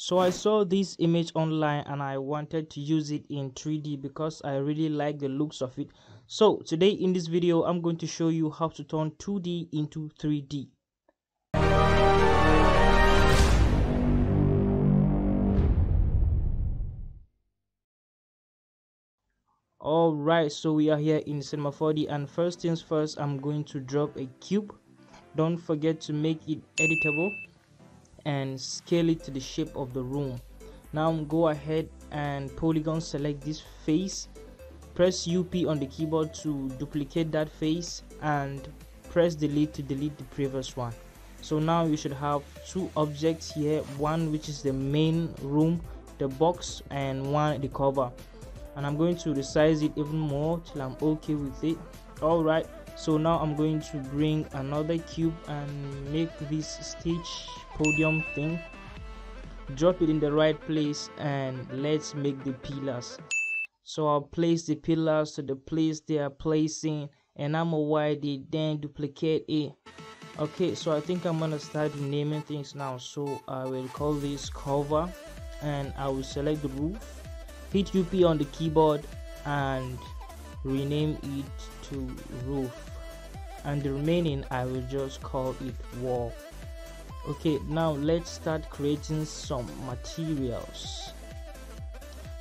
So I saw this image online and I wanted to use it in 3D because I really like the looks of it. So today in this video I'm going to show you how to turn 2D into 3D. Alright, so we are here in Cinema 4D, and first things first, I'm going to drop a cube. Don't forget to make it editable and scale it to the shape of the room. Now go ahead and polygon select this face, press UP on the keyboard to duplicate that face, and press delete to delete the previous one. So now you should have two objects here, one which is the main room, the box, and one the cover. And I'm going to resize it even more till I'm okay with it. Alright, so now I'm going to bring another cube and make this stage podium thing, drop it in the right place, and let's make the pillars. So I'll place the pillars to the place they are placing, and I'm gonna wide it, then duplicate it. Okay, so I think I'm gonna start naming things now. So I will call this cover, and I will select the roof, hit UP on the keyboard and rename it to roof, and the remaining I will just call it wall. Okay, now let's start creating some materials.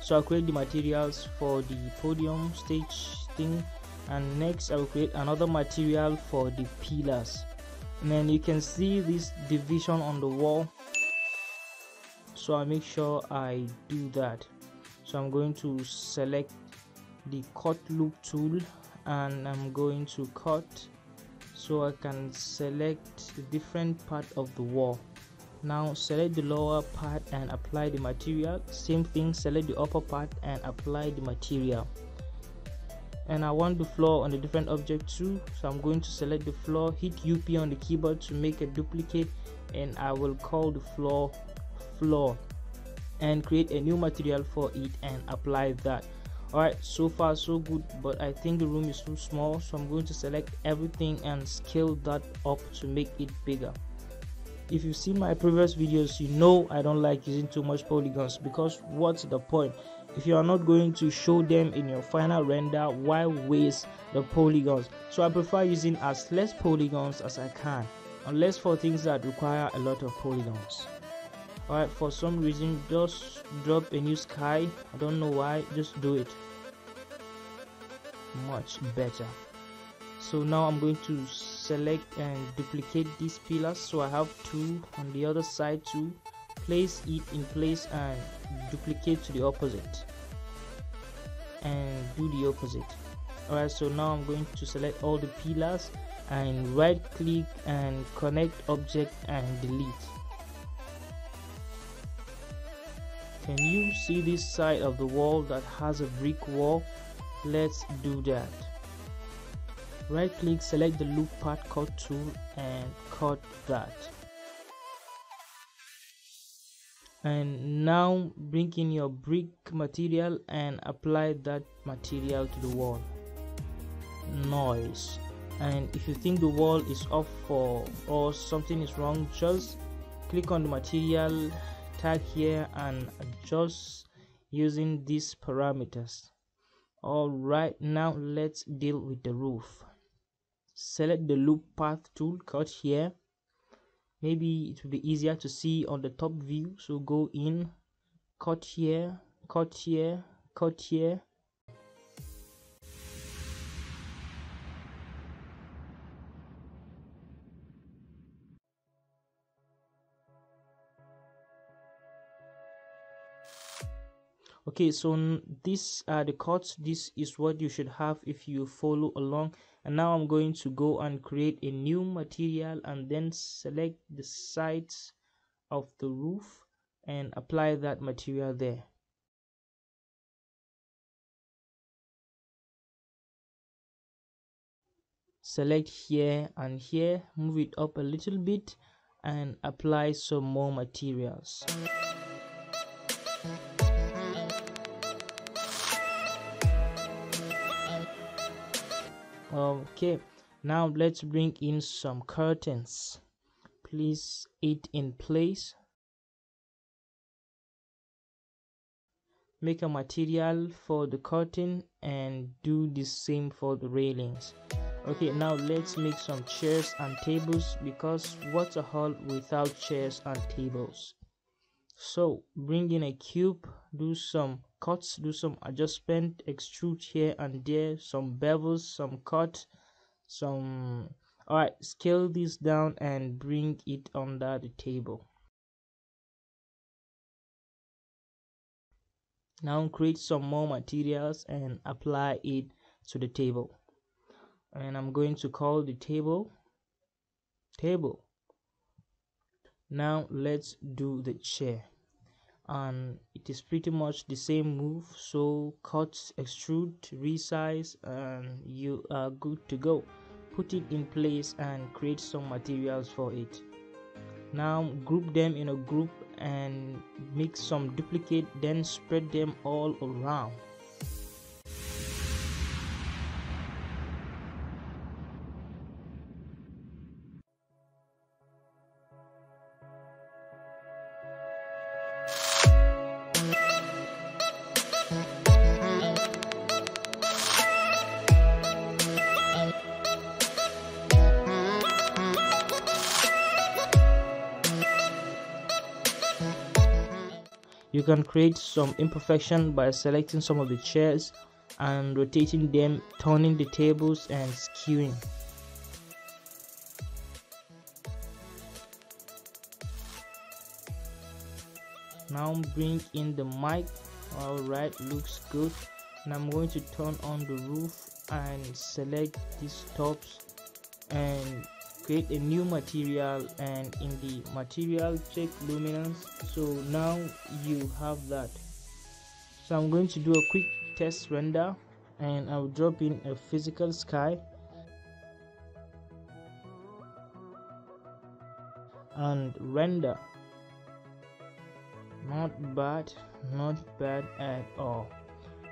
So I'll create the materials for the podium stage thing, and next I will create another material for the pillars. And then you can see this division on the wall, so I'll make sure I do that. So I'm going to select the cut loop tool and I'm going to cut so I can select the different part of the wall. Now select the lower part and apply the material. Same thing, select the upper part and apply the material. And I want the floor on a different object too, so I'm going to select the floor, hit UP on the keyboard to make a duplicate, and I will call the floor and create a new material for it and apply that. Alright, so far so good, but I think the room is too small, so I'm going to select everything and scale that up to make it bigger. If you've seen my previous videos, you know I don't like using too much polygons, because what's the point? If you are not going to show them in your final render, why waste the polygons? So I prefer using as less polygons as I can, unless for things that require a lot of polygons. Alright, for some reason just drop a new sky. I don't know why, just do it. Much better. So now I'm going to select and duplicate these pillars, so I have two on the other side too. Place it in place and duplicate to the opposite and do the opposite. Alright, so now I'm going to select all the pillars and right click and connect object and delete. Can you see this side of the wall that has a brick wall? Let's do that. Right click, select the loop part cut tool and cut that. And now bring in your brick material and apply that material to the wall. Nice. And if you think the wall is off or something is wrong, just click on the material tag here and adjust using these parameters. Alright, now let's deal with the roof. Select the loop path tool, cut here. Maybe it will be easier to see on the top view, so go in, cut here, cut here, cut here. Okay, so these are the cuts. This is what you should have if you follow along. And now I'm going to go and create a new material and then select the sides of the roof and apply that material there. Select here and here, move it up a little bit and apply some more materials. Okay, now let's bring in some curtains. Place it in place. make a material for the curtain and do the same for the railings. Okay, now let's make some chairs and tables, because what's a hall without chairs and tables? So bring in a cube, do some cuts, do some adjustment, extrude here and there, some bevels, some cut, some. Alright, scale this down and bring it under the table. Now create some more materials and apply it to the table. And I'm going to call the table. Now let's do the chair, and it is pretty much the same move. So cut, extrude, resize, and you are good to go. Put it in place and create some materials for it. Now group them in a group and make some duplicate, then spread them all around. You can create some imperfection by selecting some of the chairs and rotating them, turning the tables and skewing. Now bring in the mic. Alright, looks good. And I'm going to turn on the roof and select these tops and create a new material, and in the material check luminance. So now you have that. So I'm going to do a quick test render, and I'll drop in a physical sky and render. Not bad at all.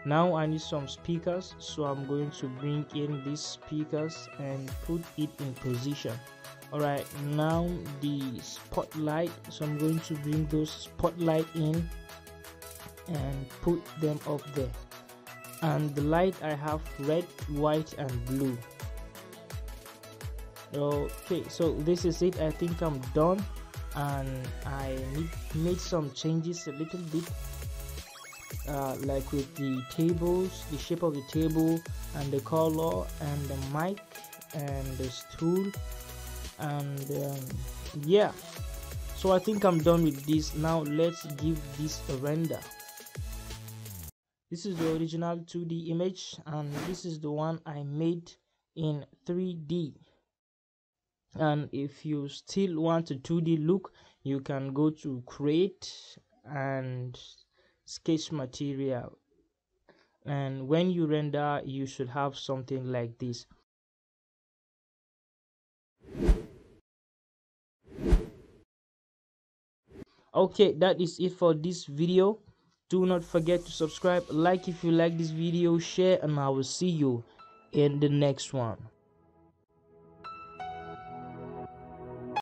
Now I need some speakers, so I'm going to bring in these speakers and put it in position. Alright, now the spotlight, so I'm going to bring those spotlight in and put them up there. And the light, I have red, white and blue. Okay, so this is it. I think I'm done, and I made some changes a little bit, like with the tables, the shape of the table and the color and the mic and the stool, and yeah, so I think I'm done with this. Now let's give this a render. This is the original 2D image, and this is the one I made in 3D. And if you still want a 2D look, you can go to create and sketch material, and when you render you should have something like this. Okay, that is it for this video. Do not forget to subscribe, like if you like this video, share, and I will see you in the next one.